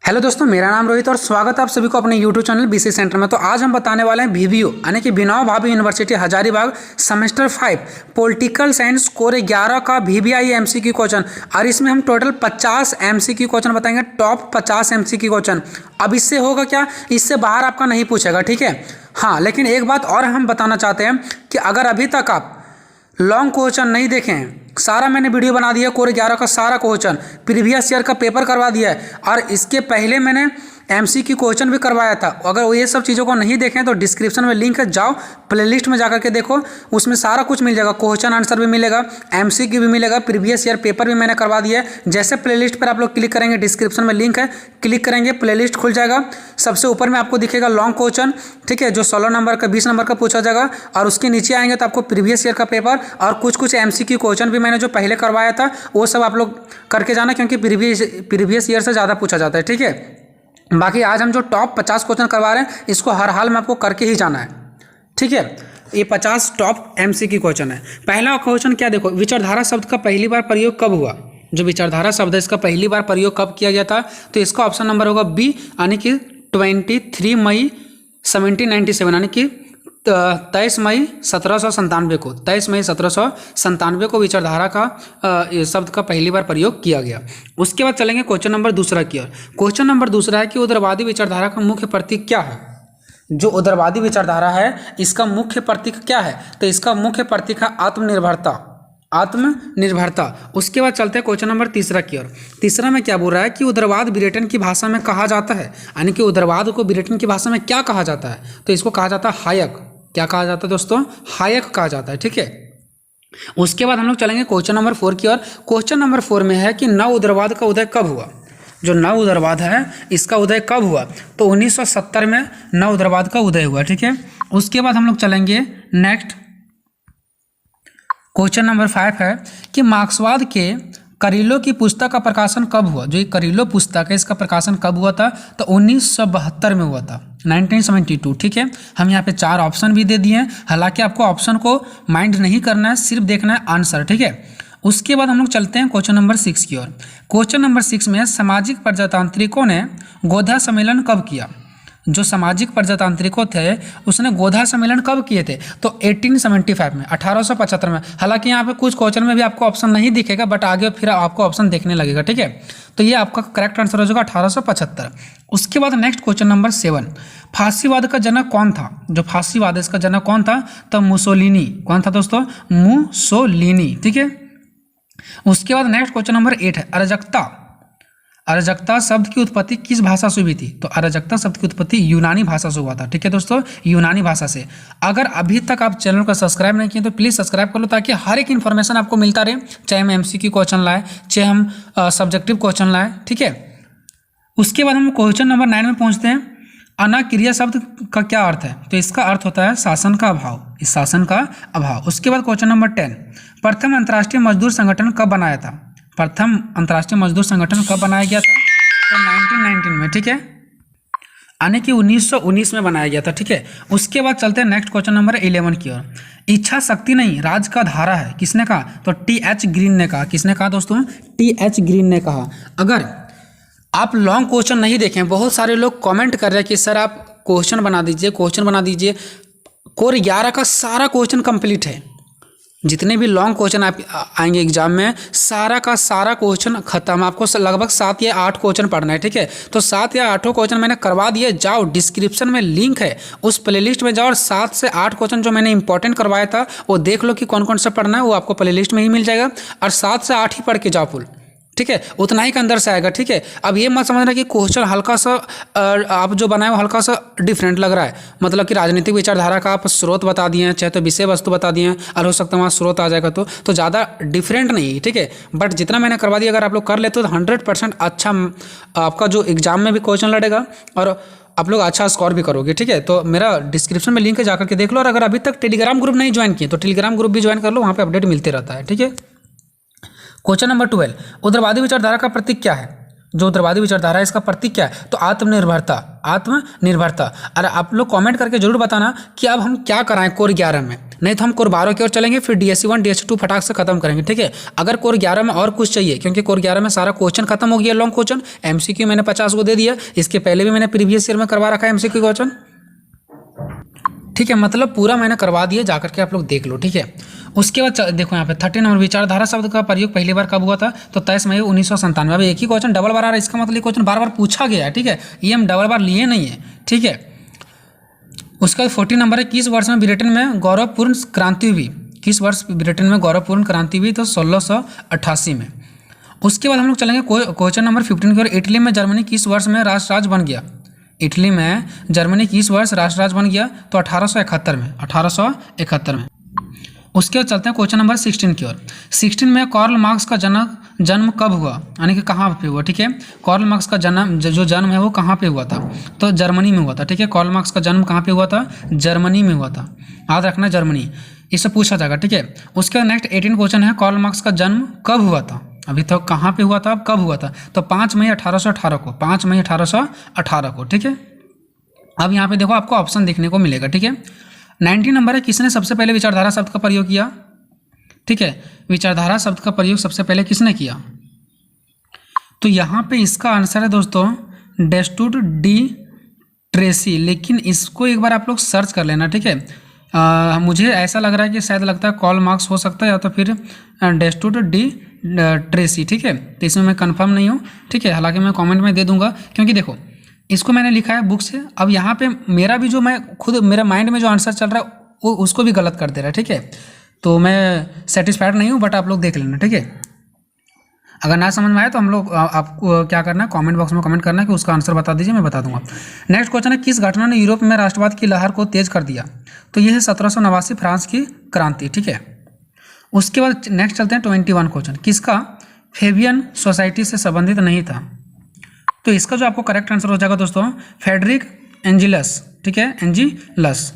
Hello दोस्तों, मेरा नाम रोहित और स्वागत है आप सभी को अपने यूट्यूब चैनल बीसी सेंटर में। तो आज हम बताने वाले हैं VVU यानी कि Vinoba Bhave university Hazaribagh semester 5 political science core 11 का VVI MCQ क्वेश्चन। और इसमें हम टोटल 50 MCQ क्वेश्चन बताएंगे, टॉप 50 MCQ क्वेश्चन। अब इससे होगा क्या, इससे बाहर आपका नहीं पूछेगा, ठीक है। हाँ, लेकिन एक बात और हम बताना चाहते हैं कि अगर अभी तक आप लॉन्ग क्वेश्चन नहीं देखें, सारा मैंने वीडियो बना दिया कोर 11 का सारा क्वेश्चन, प्रीवियस ईयर का पेपर करवा दिया है और इसके पहले मैंने MCQ क्वेश्चन भी करवाया था। अगर वो ये सब चीज़ों को नहीं देखें तो डिस्क्रिप्शन में लिंक है, जाओ प्लेलिस्ट में जाकर के देखो, उसमें सारा कुछ मिल जाएगा। क्वेश्चन आंसर भी मिलेगा, MCQ भी मिलेगा, प्रीवियस ईयर पेपर भी मैंने करवा दिया है। जैसे प्लेलिस्ट पर आप लोग क्लिक करेंगे, डिस्क्रिप्शन में लिंक है, क्लिक करेंगे प्लेलिस्ट खुल जाएगा। सबसे ऊपर में आपको दिखेगा लॉन्ग क्वेश्चन, ठीक है, जो 16 नंबर का 20 नंबर का पूछा जाएगा। और उसके नीचे आएंगे तो आपको प्रीवियस ईयर का पेपर और कुछ MCQ क्वेश्चन भी मैंने जो पहले करवाया था वो सब आप लोग करके जाना, क्योंकि प्रीवियस ईयर से ज़्यादा पूछा जाता है, ठीक है। बाकी आज हम जो टॉप 50 क्वेश्चन करवा रहे हैं इसको हर हाल में आपको करके ही जाना है, ठीक है। ये 50 टॉप MCQ क्वेश्चन है। पहला क्वेश्चन क्या, देखो, विचारधारा शब्द का पहली बार प्रयोग कब हुआ। जो विचारधारा शब्द है इसका पहली बार प्रयोग कब किया गया था, तो इसका ऑप्शन नंबर होगा B, यानी कि 23 मई 1797, यानी कि 23 मई 1797 को 23 मई 1797 को विचारधारा का शब्द का पहली बार प्रयोग किया गया। उसके बाद चलेंगे क्वेश्चन नंबर दूसरा की ओर। क्वेश्चन नंबर दूसरा है कि उदारवादी विचारधारा का मुख्य प्रतीक क्या है। जो उदारवादी विचारधारा है इसका मुख्य प्रतीक क्या है, तो इसका मुख्य प्रतीक है आत्मनिर्भरता, आत्मनिर्भरता। उसके बाद चलते हैं क्वेश्चन नंबर तीसरा की ओर। तीसरा में क्या बोल रहा है कि उदारवाद ब्रिटेन की भाषा में कहा जाता है, यानी कि उदारवाद को ब्रिटेन की भाषा में क्या कहा जाता है, तो इसको कहा जाता है हायक। क्या कहा जाता है दोस्तों, हायक कहा जाता है, ठीक है। उसके बाद हम लोग चलेंगे क्वेश्चन नंबर 4 की ओर। क्वेश्चन नंबर 4 में है कि नव उदारवाद का उदय कब हुआ। जो नव उदारवाद है इसका उदय कब हुआ, तो 1970 में नव उदारवाद का उदय हुआ, ठीक है। उसके बाद हम लोग चलेंगे नेक्स्ट क्वेश्चन नंबर 5 है कि मार्क्सवाद के करीलो की पुस्तक का प्रकाशन कब हुआ। जो ये करीलो पुस्तक है इसका प्रकाशन कब हुआ था, तो 1972 में हुआ था, 1972, ठीक है। हम यहाँ पे 4 ऑप्शन भी दे दिए हैं, हालांकि आपको ऑप्शन को माइंड नहीं करना है, सिर्फ देखना है आंसर, ठीक है। उसके बाद हम लोग चलते हैं क्वेश्चन नंबर 6 की ओर। क्वेश्चन नंबर 6 में सामाजिक प्रजातांत्रिकों ने गोधा सम्मेलन कब किया। जो सामाजिक प्रजातांत्रिकों थे उसने गोधा सम्मेलन कब किए थे, तो 1875 में, 1875 में। हालांकि यहाँ पे कुछ क्वेश्चन में भी आपको ऑप्शन नहीं दिखेगा, बट आगे फिर आपको ऑप्शन देखने लगेगा, ठीक है। तो ये आपका करेक्ट आंसर हो जाएगा 1875। उसके बाद नेक्स्ट क्वेश्चन नंबर 7, फांसीवाद का जनक कौन था। जो फांसीवाद इसका जनक कौन था, तो मुसोलिनी। कौन था दोस्तों, मुसोलिनी, ठीक है। उसके बाद नेक्स्ट क्वेश्चन नंबर 8 है अराजकता। अराजकता शब्द की उत्पत्ति किस भाषा से हुई थी, तो अराजकता शब्द की उत्पत्ति यूनानी भाषा से हुआ था, ठीक है दोस्तों, यूनानी भाषा से। अगर अभी तक आप चैनल को सब्सक्राइब नहीं किए तो प्लीज़ सब्सक्राइब कर लो, ताकि हर एक इन्फॉर्मेशन आपको मिलता रहे, चाहे हम MCQ क्वेश्चन लाए, चाहे हम सब्जेक्टिव क्वेश्चन लाए, ठीक है। उसके बाद हम क्वेश्चन नंबर 9 में पहुँचते हैं। अनाक्रिया शब्द का क्या अर्थ है, तो इसका अर्थ होता है शासन का अभाव, इस शासन का अभाव। उसके बाद क्वेश्चन नंबर 10, प्रथम अंतर्राष्ट्रीय मजदूर संगठन कब बनाया था। प्रथम अंतर्राष्ट्रीय मजदूर संगठन कब बनाया गया था, तो 1919 में, ठीक है, यानी कि 1919 में बनाया गया था, ठीक है। उसके बाद चलते हैं नेक्स्ट क्वेश्चन नंबर 11 की ओर। इच्छा शक्ति नहीं राज का धारा है, किसने कहा, तो TH ग्रीन ने कहा। किसने कहा दोस्तों, TH ग्रीन ने कहा। अगर आप लॉन्ग क्वेश्चन नहीं देखें, बहुत सारे लोग कमेंट कर रहे हैं कि सर आप क्वेश्चन बना दीजिए, क्वेश्चन बना दीजिए। कोर 11 का सारा क्वेश्चन कंप्लीट है, जितने भी लॉन्ग क्वेश्चन आप आएंगे एग्जाम में सारा का सारा क्वेश्चन खत्म। आपको लगभग 7 या 8 क्वेश्चन पढ़ना है, ठीक है। तो 7 या 8 क्वेश्चन मैंने करवा दिए, जाओ डिस्क्रिप्शन में लिंक है, उस प्लेलिस्ट में जाओ और 7 से 8 क्वेश्चन जो मैंने इंपॉर्टेंट करवाया था वो देख लो कि कौन कौन सा पढ़ना है, वो आपको प्लेलिस्ट में ही मिल जाएगा। और 7 से 8 ही पढ़ के जाओ फुल, ठीक है, उतना ही के अंदर से आएगा, ठीक है। अब ये मत समझना कि क्वेश्चन हल्का सा आप जो बनाए वो हल्का सा डिफरेंट लग रहा है, मतलब कि राजनीतिक विचारधारा का आप स्रोत बता दिए हैं, चाहे तो विषय वस्तु बता दिए हैं, और हो सकता है वहाँ स्रोत आ जाएगा, तो ज़्यादा डिफरेंट नहीं है, ठीक है। बट जितना मैंने करवा दिया अगर आप लोग कर लेते हो तो 100% अच्छा आपका जो एग्जाम में भी क्वेश्चन लड़ेगा और आप लोग अच्छा स्कोर भी करोगे, ठीक है। तो मेरा डिस्क्रिप्शन में लिंक है, जाकर के देख लो। और अगर अभी तक टेलीग्राम ग्रुप नहीं ज्वाइन किए तो टेलीग्राम ग्रुप भी ज्वाइन कर लो, वहाँ पर अपडेट मिलते रहता है, ठीक है। क्वेश्चन नंबर 12, उदारवादी विचारधारा का प्रतीक क्या है। जो उदारवादी विचारधारा है इसका प्रतीक क्या है, तो आत्मनिर्भरता, आत्मनिर्भरता। अरे आप लोग कमेंट करके जरूर बताना कि अब हम क्या कराएं कोर 11 में। नहीं तो हम कोर 12 की ओर चलेंगे, फिर DSC 1 DSC 2 फटाक से खत्म करेंगे, ठीक है। अगर कोर 11 में और कुछ चाहिए, क्योंकि कोर 11 में सारा क्वेश्चन खत्म हो गया, लॉन्ग क्वेश्चन, MCQ मैंने 50 को दे दिया, इसके पहले भी मैंने प्रीवियस ईयर में करवा रखा है MCQ क्वेश्चन, ठीक है। मतलब पूरा मैंने करवा दिया, जाकर के आप लोग देख लो, ठीक है। उसके बाद देखो यहाँ पे 30 नंबर, विचारधारा शब्द का प्रयोग पहली बार कब हुआ था? तो 23 मई 1997। अब एक ही क्वेश्चन डबल बार आ रहा है, इसका मतलब क्वेश्चन बार बार पूछा गया है, ठीक है। ये हम डबल बार लिए नहीं है, ठीक है। उसका 40 नंबर है, किस वर्ष में ब्रिटेन में गौरवपूर्ण क्रांति हुई? किस वर्ष ब्रिटेन में गौरवपूर्ण क्रांति हुई? तो 1688 में। उसके बाद हम लोग चलेंगे क्वेश्चन नंबर 15 की ओर। इटली में जर्मनी किस वर्ष में राष्ट्रराज बन गया? इटली में जर्मनी किस वर्ष राष्ट्रराज बन गया? तो 1871 में, 1871 में। उसके बाद चलते हैं क्वेश्चन नंबर 16 की ओर। 16 में कार्ल मार्क्स का जन्म कब हुआ, यानी कि कहाँ पे हुआ, ठीक है। कार्ल मार्क्स का जो जन्म है वो कहाँ पे हुआ था? तो जर्मनी में हुआ था, ठीक है। कार्ल मार्क्स का जन्म कहाँ पे हुआ था? जर्मनी में हुआ था, याद रखना जर्मनी, इससे पूछा जाएगा, ठीक है। उसके बाद नेक्स्ट 18 क्वेश्चन है, कार्ल मार्क्स का जन्म कब हुआ था? अभी तो कहाँ पे हुआ था, अब कब हुआ था? तो 5 मई 1818 को, 5 मई 1818 को, ठीक है। अब यहाँ पे देखो आपको ऑप्शन देखने को मिलेगा, ठीक है। 19 नंबर है, किसने सबसे पहले विचारधारा शब्द का प्रयोग किया? ठीक है, विचारधारा शब्द का प्रयोग सबसे पहले किसने किया? तो यहाँ पे इसका आंसर है दोस्तों डेस्टूड डी ट्रेसी, लेकिन इसको एक बार आप लोग सर्च कर लेना, ठीक है। मुझे ऐसा लग रहा है कि शायद लगता है कार्ल मार्क्स हो सकता है, या तो फिर डेस्टूड डी ट्रेसी, ठीक है। तो इसमें मैं कंफर्म नहीं हूँ, ठीक है। हालांकि मैं कमेंट में दे दूंगा, क्योंकि देखो इसको मैंने लिखा है बुक से। अब यहाँ पे मेरा भी जो मैं खुद मेरा माइंड में जो आंसर चल रहा है वो उसको भी गलत कर दे रहा है, ठीक है। तो मैं सेटिस्फाइड नहीं हूँ, बट आप लोग देख लेना, ठीक है। अगर ना समझ में आए तो हम लोग आपको क्या करना है, कमेंट बॉक्स में कमेंट करना है कि उसका आंसर बता दीजिए, मैं बता दूंगा। नेक्स्ट क्वेश्चन है, किस घटना ने यूरोप में राष्ट्रवाद की लहर को तेज कर दिया? तो यह है 1789 फ्रांस की क्रांति, ठीक है। उसके बाद नेक्स्ट चलते हैं 21 क्वेश्चन, किसका फेबियन सोसाइटी से संबंधित नहीं था? तो इसका जो आपको करेक्ट आंसर हो जाएगा दोस्तों फ्रेडरिक एंजिलस, ठीक है, एंजिलस।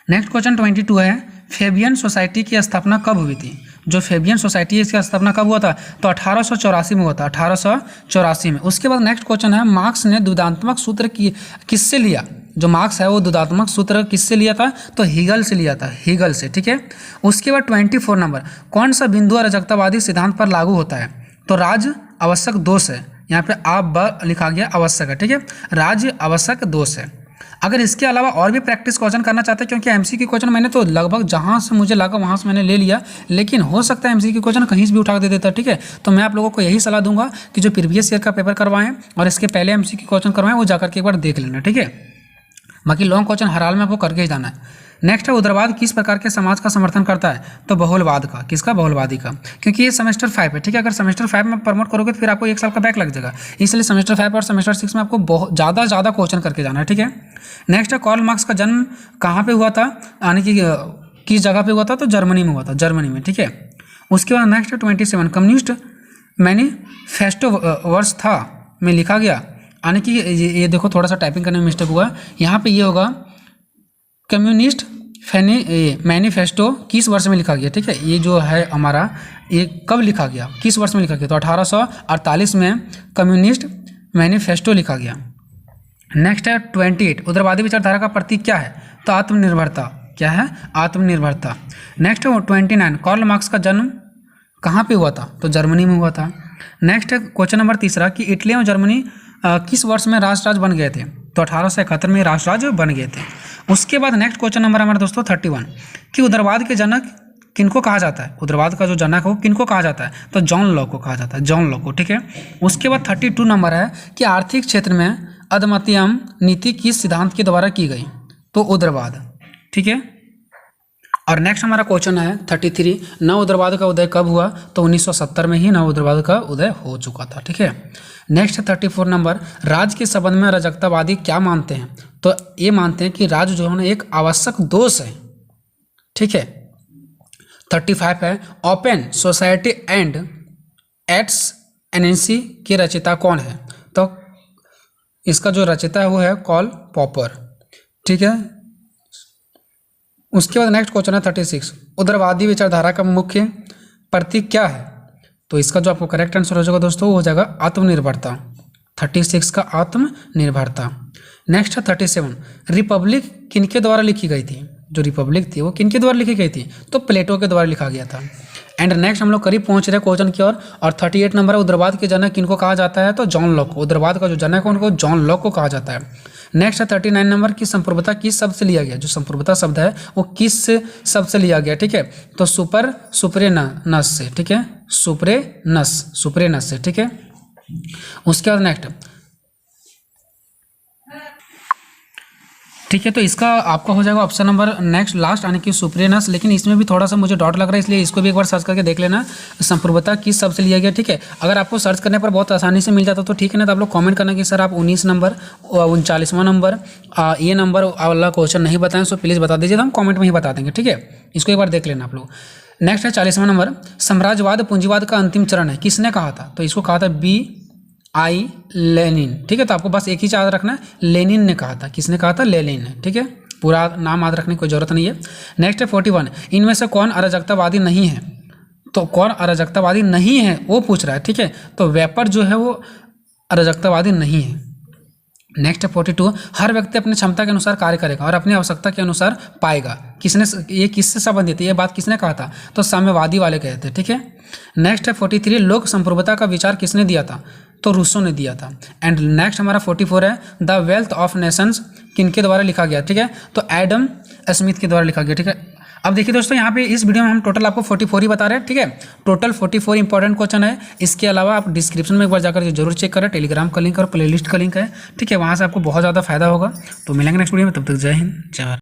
नेक्स्ट क्वेश्चन 22 है, फेबियन सोसाइटी की स्थापना कब हुई थी? जो फेबियन सोसाइटी है इसकी स्थापना कब हुआ था? तो 1884 में हुआ था, 1884 में। उसके बाद नेक्स्ट क्वेश्चन है, मार्क्स ने द्वंद्वात्मक सूत्र किससे लिया? जो मार्क्स है वो द्वंद्वात्मक सूत्र किससे लिया था? तो हीगल से लिया था, हीगल से, ठीक है। उसके बाद 24 नंबर, कौन सा बिंदु अराजकतावादी सिद्धांत पर लागू होता है? तो राज्य आवश्यक दोष है, यहाँ पे आप ब लिखा गया आवश्यक है, ठीक है, राज्य आवश्यक दोष है। अगर इसके अलावा और भी प्रैक्टिस क्वेश्चन करना चाहते हैं, क्योंकि MCQ क्वेश्चन मैंने तो लगभग जहाँ से मुझे लगा वहाँ से मैंने ले लिया, लेकिन हो सकता है MCQ क्वेश्चन कहीं से भी उठा दे देता है, ठीक है। तो मैं आप लोगों को यही सलाह दूंगा कि जो प्रीवियस ईयर का पेपर करवाएं और इसके पहले MCQ क्वेश्चन करवाएं, वो जाकर के एक बार देख लेना, ठीक है। बाकी लॉन्ग क्वेश्चन हर हाल में आपको करके ही जाना है। नेक्स्ट है, उदारवाद किस प्रकार के समाज का समर्थन करता है? तो बहुलवाद का, किसका? बहुलवादी का, क्योंकि ये सेमेस्टर 5 है, ठीक है। अगर सेमेस्टर 5 में प्रमोट करोगे तो फिर आपको 1 साल का बैक लग जाएगा, इसलिए सेमेस्टर 5 और सेमेस्टर 6 में आपको बहुत ज़्यादा क्वेश्चन करके जाना है, ठीक है। नेक्स्ट है, कार्ल मार्क्स का जन्म कहाँ पे हुआ था, यानी कि किस जगह पे हुआ था? तो जर्मनी में हुआ था, जर्मनी में, ठीक है। उसके बाद नेक्स्ट है 27, कम्युनिस्ट मैनिफेस्टो वर्ष था में लिखा गया, यानी कि ये देखो थोड़ा सा टाइपिंग करने में मिस्टेक हुआ, यहाँ पे ये होगा कम्युनिस्ट मैनिफेस्टो किस वर्ष में लिखा गया, ठीक है। ये जो है हमारा, ये कब लिखा गया, किस वर्ष में लिखा गया? तो 1848 में कम्युनिस्ट मैनिफेस्टो लिखा गया। नेक्स्ट है 28, उदारवादी विचारधारा का प्रतीक क्या है? तो आत्मनिर्भरता, क्या है? आत्मनिर्भरता। नेक्स्ट है 29, कार्ल मार्क्स का जन्म कहाँ पे हुआ था? तो जर्मनी में हुआ था। नेक्स्ट है क्वेश्चन नंबर 3 कि इटली और जर्मनी किस वर्ष में राष्ट्रराज बन गए थे? तो 1871 में राष्ट्रराज बन गए थे। उसके बाद नेक्स्ट क्वेश्चन नंबर हमारे दोस्तों 31 कि उदारवाद के जनक किनको कहा जाता है? उदारवाद का जो जनक हो किनको कहा जाता है? तो जॉन लॉक को कहा जाता है, जॉन लॉक को, ठीक है। उसके बाद 32 नंबर है कि आर्थिक क्षेत्र में अद्वितीयम नीति किस सिद्धांत के द्वारा की गई? तो उदारवाद, ठीक है। और नेक्स्ट हमारा क्वेश्चन है 33, नव उदारवाद का उदय कब हुआ? तो 1970 में ही नव उदारवाद का उदय हो चुका था, ठीक है। नेक्स्ट 34 नंबर, राज्य के संबंध में अराजकतावादी क्या मानते हैं? तो ये मानते हैं कि राज्य जो है एक आवश्यक दोष है, ठीक है। 35 है, open society and acts NNC के रचयिता कौन है? तो इसका जो रचयिता है वो है कार्ल पॉपर, ठीक है। उसके बाद नेक्स्ट क्वेश्चन है 36, उदारवादी विचारधारा का मुख्य प्रतीक क्या है? तो इसका जो आपको करेक्ट आंसर हो जाएगा दोस्तों वो हो जाएगा आत्मनिर्भरता, 36 का आत्मनिर्भरता। नेक्स्ट है 37, रिपब्लिक किनके द्वारा लिखी गई थी? जो रिपब्लिक थी वो किनके द्वारा लिखी गई थी, तो प्लेटो के द्वारा लिखा गया था। एंड नेक्स्ट हम लोग करीब पहुंच रहे क्वेश्चन की ओर, और 38 नंबर है, उग्रवाद के जनक किनको कहा जाता है, तो जॉन लॉक को। उग्रवाद का जो जनक है उनको जॉन लॉक को कहा जाता है। नेक्स्ट है 39 नंबर की संप्रभुता किस शब्द से लिया गया, जो संप्रभुता शब्द है वो किस शब्द से लिया गया, ठीक है, तो सुपरेनस से, ठीक है, सुपरेनस से, ठीक है। उसके बाद नेक्स्ट, ठीक है, तो इसका आपका हो जाएगा ऑप्शन नंबर नेक्स्ट लास्ट, यानी कि सुपरेनस। लेकिन इसमें भी थोड़ा सा मुझे डाउट लग रहा है, इसलिए इसको भी एक बार सर्च करके देख लेना, संप्रभुता किस शब्द से लिया गया, ठीक है। अगर आपको सर्च करने पर बहुत आसानी से मिल जाता तो ठीक है ना, तो आप लोग कमेंट करना कि सर आप 19 नंबर 39वां नंबर ये नंबर वाला क्वेश्चन नहीं बताएं, सो प्लीज़ बता दीजिए, तो हम कॉमेंट में ही बता देंगे, ठीक है। इसको एक बार देख लेना आप लोग। नेक्स्ट है 40वां नंबर, साम्राज्यवाद पूंजीवाद का अंतिम चरण है, किसने कहा था, तो इसको कहा था B.I. लेनिन, ठीक है। तो आपको बस एक ही याद रखना है, लेनिन ने कहा था। किसने कहा था, लेनिन ने, ठीक है। पूरा नाम याद रखने की कोई जरूरत नहीं है। नेक्स्ट है 41, इनमें से कौन अराजकतावादी नहीं है, तो कौन अराजकतावादी नहीं है वो पूछ रहा है, ठीक है। तो वेपर जो है वो अराजकतावादी नहीं है। नेक्स्ट है 42, हर व्यक्ति अपनी क्षमता के अनुसार कार्य करेगा और अपनी आवश्यकता के अनुसार पाएगा, किसने, ये किससे संबंधित है, ये बात किसने कहा था, तो साम्यवादी वाले कहते हैं, ठीक है। नेक्स्ट है 43, लोक संप्रभुता का विचार किसने दिया था, तो रूसो ने दिया था। एंड नेक्स्ट हमारा 44 है, द वेल्थ ऑफ नेशंस किनके द्वारा लिखा गया, ठीक है, तो एडम स्मिथ के द्वारा लिखा गया, ठीक है। अब देखिए दोस्तों, यहाँ पे इस वीडियो में हम टोटल आपको 44 ही बता रहे हैं, ठीक है। टोटल 44 इंपॉर्टेंट क्वेश्चन है। इसके अलावा आप डिस्क्रिप्शन में एक बार जाकर जरूर चेक करें, टेलीग्राम का लिंक और प्लेलिस्ट का लिंक है, ठीक है, वहाँ से आपको बहुत ज़्यादा फायदा होगा। तो मिलेंगे नेक्स्ट वीडियो में, तब तक जय हिंद, जय भारत।